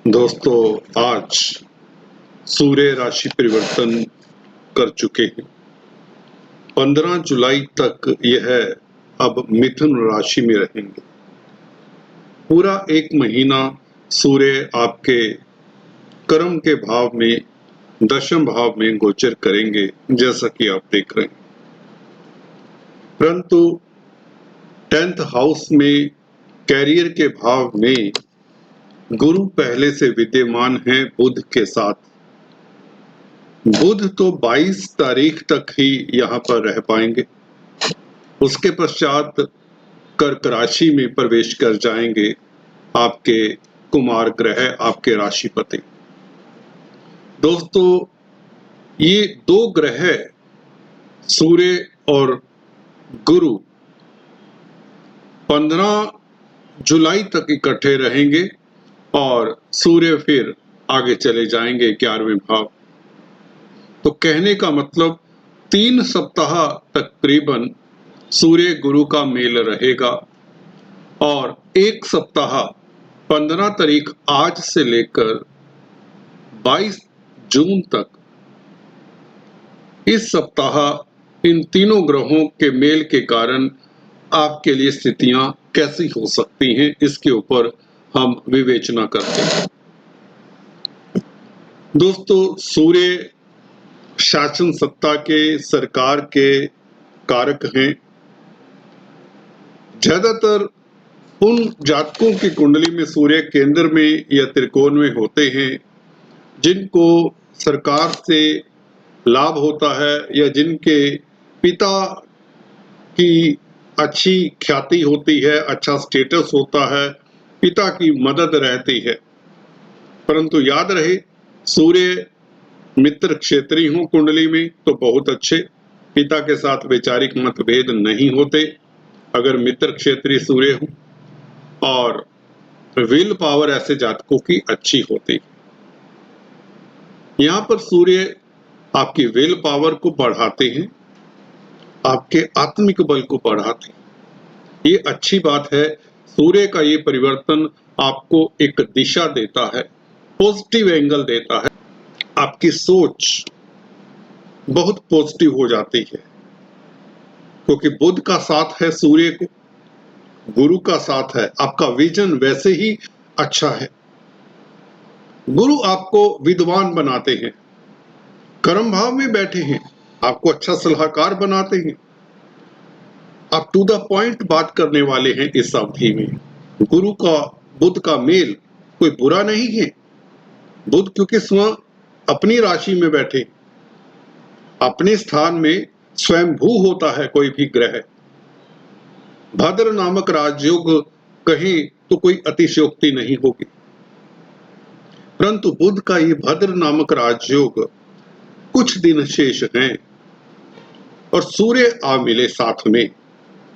दोस्तों, आज सूर्य राशि परिवर्तन कर चुके हैं। 15 जुलाई तक यह अब मिथुन राशि में रहेंगे। पूरा एक महीना सूर्य आपके कर्म के भाव में, दशम भाव में गोचर करेंगे, जैसा कि आप देख रहे हैं। परंतु 10th हाउस में, कैरियर के भाव में गुरु पहले से विद्यमान है बुध के साथ। बुध तो 22 तारीख तक ही यहाँ पर रह पाएंगे। उसके पश्चात कर्क राशि में प्रवेश कर जाएंगे आपके कुमार ग्रह, आपके राशिपति। दोस्तों, ये दो ग्रह सूर्य और गुरु 15 जुलाई तक इकट्ठे रहेंगे और सूर्य फिर आगे चले जाएंगे 11वें भाव। तो कहने का मतलब 3 सप्ताह तकरीबन सूर्य गुरु का मेल रहेगा और 1 सप्ताह 15 तारीख आज से लेकर 22 जून तक, इस सप्ताह इन तीनों ग्रहों के मेल के कारण आपके लिए स्थितियां कैसी हो सकती हैं, इसके ऊपर हम विवेचना करते हैं। दोस्तों, सूर्य शासन सत्ता के, सरकार के कारक हैं। ज्यादातर उन जातकों की कुंडली में सूर्य केंद्र में या त्रिकोण में होते हैं जिनको सरकार से लाभ होता है या जिनके पिता की अच्छी ख्याति होती है, अच्छा स्टेटस होता है, पिता की मदद रहती है। परंतु याद रहे, सूर्य मित्र क्षेत्रीय हो कुंडली में तो बहुत अच्छे, पिता के साथ वैचारिक मतभेद नहीं होते अगर मित्र क्षेत्रीय सूर्य हो, और विल पावर ऐसे जातकों की अच्छी होती। यहाँ पर सूर्य आपकी विल पावर को बढ़ाते हैं, आपके आत्मिक बल को बढ़ाते हैं। ये अच्छी बात है। सूर्य का ये परिवर्तन आपको एक दिशा देता है, पॉजिटिव एंगल देता है। आपकी सोच बहुत पॉजिटिव हो जाती है क्योंकि बुध का साथ है सूर्य को, गुरु का साथ है, आपका विजन वैसे ही अच्छा है। गुरु आपको विद्वान बनाते हैं, कर्म भाव में बैठे हैं, आपको अच्छा सलाहकार बनाते हैं। आप टू द पॉइंट बात करने वाले हैं। इस अवधि में गुरु का बुध का मेल कोई बुरा नहीं है। बुध क्योंकि स्वयं अपनी राशि में बैठे, अपने स्थान में स्वयंभू होता है कोई भी ग्रह। भद्र नामक राजयोग कहें तो कोई अतिशयोक्ति नहीं होगी, परंतु बुध का ये भद्र नामक राजयोग कुछ दिन शेष हैं और सूर्य आ मिले साथ में।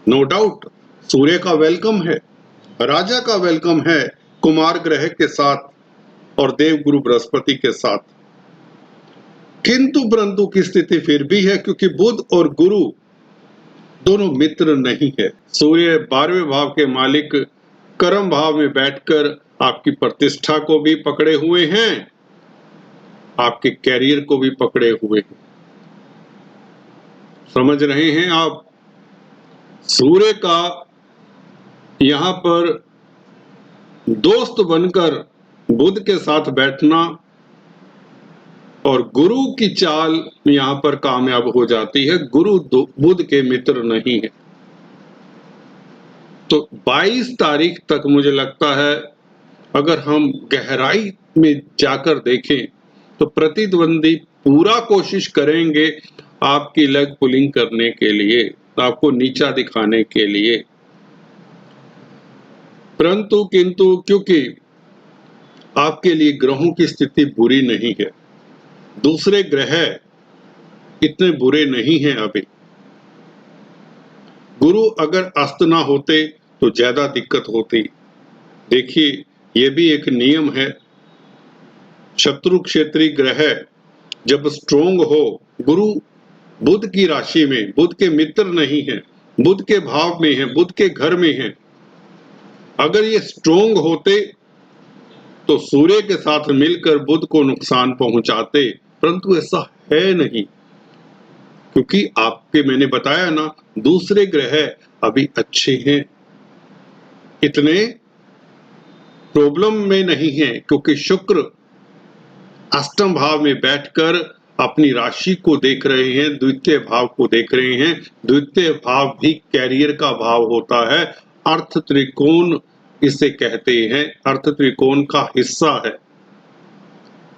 नो डाउट सूर्य का वेलकम है, राजा का वेलकम है कुमार ग्रह के साथ और देवगुरु बृहस्पति के साथ। किंतु परंतु की स्थिति फिर भी है क्योंकि बुध और गुरु दोनों मित्र नहीं है। सूर्य 12वें भाव के मालिक कर्म भाव में बैठकर आपकी प्रतिष्ठा को भी पकड़े हुए हैं, आपके कैरियर को भी पकड़े हुए हैं। समझ रहे हैं आप? सूर्य का यहां पर दोस्त बनकर बुध के साथ बैठना और गुरु की चाल यहां पर कामयाब हो जाती है। गुरु बुध के मित्र नहीं है। तो 22 तारीख तक मुझे लगता है अगर हम गहराई में जाकर देखें तो प्रतिद्वंदी पूरा कोशिश करेंगे आपकी लेग पुलिंग करने के लिए, आपको नीचा दिखाने के लिए। परंतु किंतु क्योंकि आपके लिए ग्रहों की स्थिति बुरी नहीं है, दूसरे ग्रह इतने बुरे नहीं हैं अभी। गुरु अगर अस्त ना होते तो ज्यादा दिक्कत होती। देखिए, ये भी एक नियम है, शत्रु क्षेत्रीय ग्रह जब स्ट्रोंग हो, गुरु बुध की राशि में, बुध के मित्र नहीं है, बुध के भाव में है, बुध के घर में है, अगर ये स्ट्रोंग होते तो सूर्य के साथ मिलकर बुध को नुकसान पहुंचाते, परंतु ऐसा है नहीं, क्योंकि आपके मैंने बताया ना, दूसरे ग्रह अभी अच्छे हैं, इतने प्रॉब्लम में नहीं है, क्योंकि शुक्र अष्टम भाव में बैठकर अपनी राशि को देख रहे हैं, द्वितीय भाव को देख रहे हैं। द्वितीय भाव भी कैरियर का भाव होता है, अर्थ त्रिकोण इसे कहते हैं, अर्थ त्रिकोण का हिस्सा है।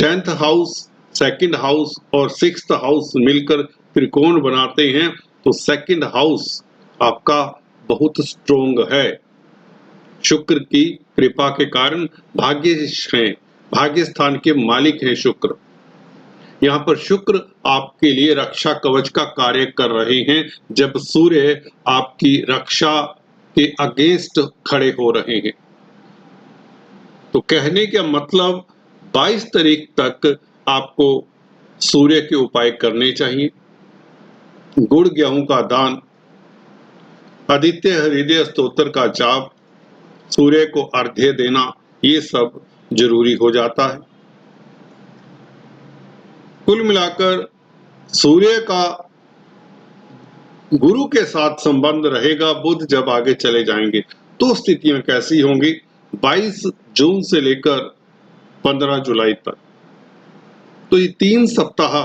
10th हाउस, सेकंड हाउस और 6th हाउस मिलकर त्रिकोण बनाते हैं, तो सेकंड हाउस आपका बहुत स्ट्रोंग है। शुक्र की कृपा के कारण भाग्यश हैं, भाग्य स्थान के मालिक हैं शुक्र। यहाँ पर शुक्र आपके लिए रक्षा कवच का कार्य कर रहे हैं, जब सूर्य आपकी रक्षा के अगेंस्ट खड़े हो रहे हैं। तो कहने का मतलब 22 तारीख तक आपको सूर्य के उपाय करने चाहिए। गुड़ गेहूं का दान, आदित्य हृदय स्तोत्र का जाप, सूर्य को अर्घ्य देना, ये सब जरूरी हो जाता है। कुल मिलाकर सूर्य का गुरु के साथ संबंध रहेगा। बुध जब आगे चले जाएंगे तो स्थितियां कैसी होंगी 22 जून से लेकर 15 जुलाई तक। तो ये 3 सप्ताह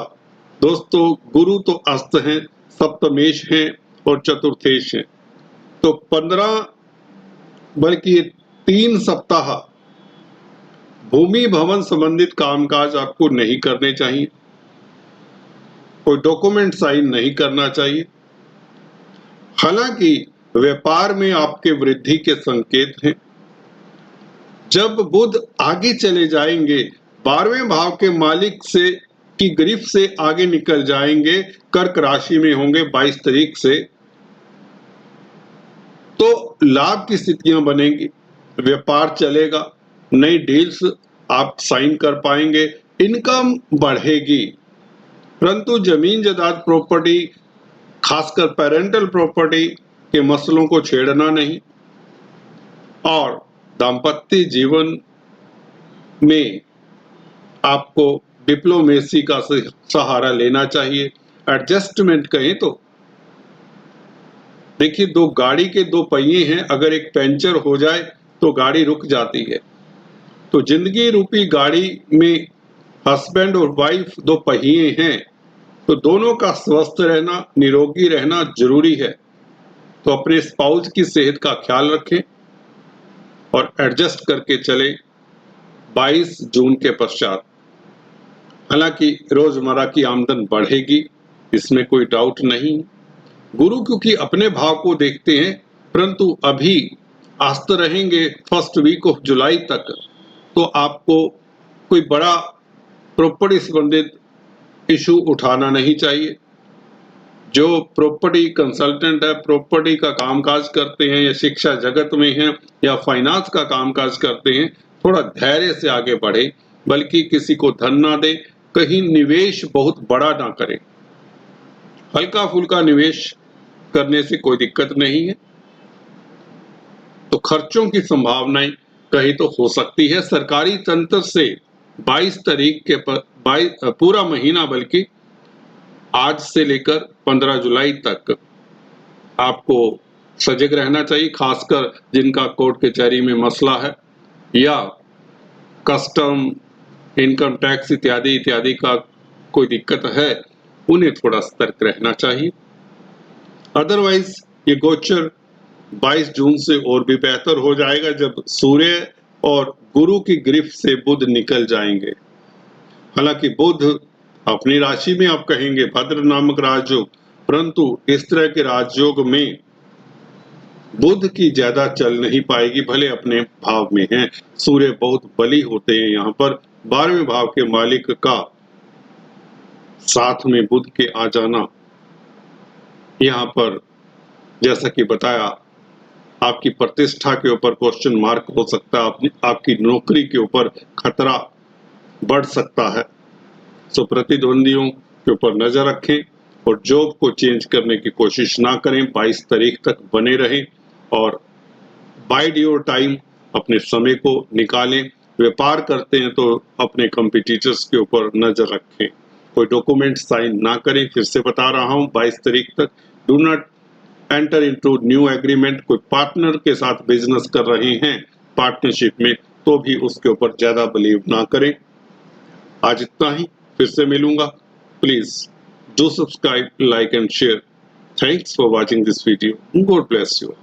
दोस्तों, गुरु तो अस्त हैं, सप्तमेश हैं और चतुर्थेश हैं, तो 15 बल्कि ये 3 सप्ताह भूमि भवन संबंधित कामकाज आपको नहीं करने चाहिए, कोई डॉक्यूमेंट साइन नहीं करना चाहिए। हालांकि व्यापार में आपके वृद्धि के संकेत हैं। जब बुध आगे चले जाएंगे, 12वें भाव के मालिक से की गिरफ्त से आगे निकल जाएंगे, कर्क राशि में होंगे 22 तारीख से, तो लाभ की स्थितियां बनेंगी, व्यापार चलेगा, नई डील्स आप साइन कर पाएंगे, इनकम बढ़ेगी। परंतु जमीन जायदाद प्रॉपर्टी, खासकर पेरेंटल प्रॉपर्टी के मसलों को छेड़ना नहीं, और दाम्पत्य जीवन में आपको डिप्लोमेसी का सहारा लेना चाहिए। एडजस्टमेंट कहें तो देखिए, दो गाड़ी के दो पहिए हैं, अगर एक पंचर हो जाए तो गाड़ी रुक जाती है। तो जिंदगी रूपी गाड़ी में हस्बैंड और वाइफ दो पहिए हैं, तो दोनों का स्वस्थ रहना, निरोगी रहना जरूरी है। तो अपने स्पाउस की सेहत का ख्याल रखें और एडजस्ट करके चले 22 जून के पश्चात। हालांकि रोजमर्रा की आमदन बढ़ेगी, इसमें कोई डाउट नहीं। गुरु क्योंकि अपने भाव को देखते हैं, परंतु अभी आस्त रहेंगे 1st वीक ऑफ जुलाई तक, तो आपको कोई बड़ा प्रॉपर्टी संबंधित इशू उठाना नहीं चाहिए। जो प्रॉपर्टी कंसल्टेंट है, प्रॉपर्टी का कामकाज करते हैं, या शिक्षा जगत में हैं, या फाइनेंस का कामकाज करते हैं, थोड़ा धैर्य से आगे बढ़े, बल्कि किसी को धन ना दे, कहीं निवेश बहुत बड़ा ना करें। हल्का फुल्का निवेश करने से कोई दिक्कत नहीं है। तो खर्चों की संभावनाएं कहीं तो हो सकती है। सरकारी तंत्र से 22 तारीख के पूरा महीना, बल्कि आज से लेकर 15 जुलाई तक आपको सजग रहना चाहिए, खासकर जिनका कोर्ट कचहरी में मसला है, या कस्टम, इनकम टैक्स इत्यादि इत्यादि का कोई दिक्कत है, उन्हें थोड़ा सतर्क रहना चाहिए। अदरवाइज ये गोचर 22 जून से और भी बेहतर हो जाएगा, जब सूर्य और गुरु की गिरफ्त से बुध निकल जाएंगे। हालांकि बुध अपनी राशि में आप कहेंगे भद्र नामक राजयोग, परंतु इस तरह के राजयोग में बुध की ज्यादा चल नहीं पाएगी, भले अपने भाव में हैं। सूर्य बहुत बली होते हैं, यहाँ पर 12वें भाव के मालिक का साथ में बुध के आ जाना, यहाँ पर जैसा कि बताया, आपकी प्रतिष्ठा के ऊपर क्वेश्चन मार्क हो सकता है, आपकी नौकरी के ऊपर खतरा बढ़ सकता है। सो प्रतिद्वंदियों के ऊपर नजर रखें और जॉब को चेंज करने की कोशिश ना करें। 22 तारीख तक बने रहें और बाइड योर टाइम, अपने समय को निकालें व्यापार करते हैं तो अपने कंपटीटर्स के ऊपर नजर रखें। कोई डॉक्यूमेंट साइन ना करें। फिर से बता रहा हूं 22 तारीख तक। Do not enter into new agreement. कोई पार्टनर के साथ बिजनेस कर रहे हैं पार्टनरशिप में तो भी उसके ऊपर ज्यादा बिलीव ना करें। आज इतना ही, फिर से मिलूंगा। Please do subscribe, like and share. Thanks for watching this video. God bless you.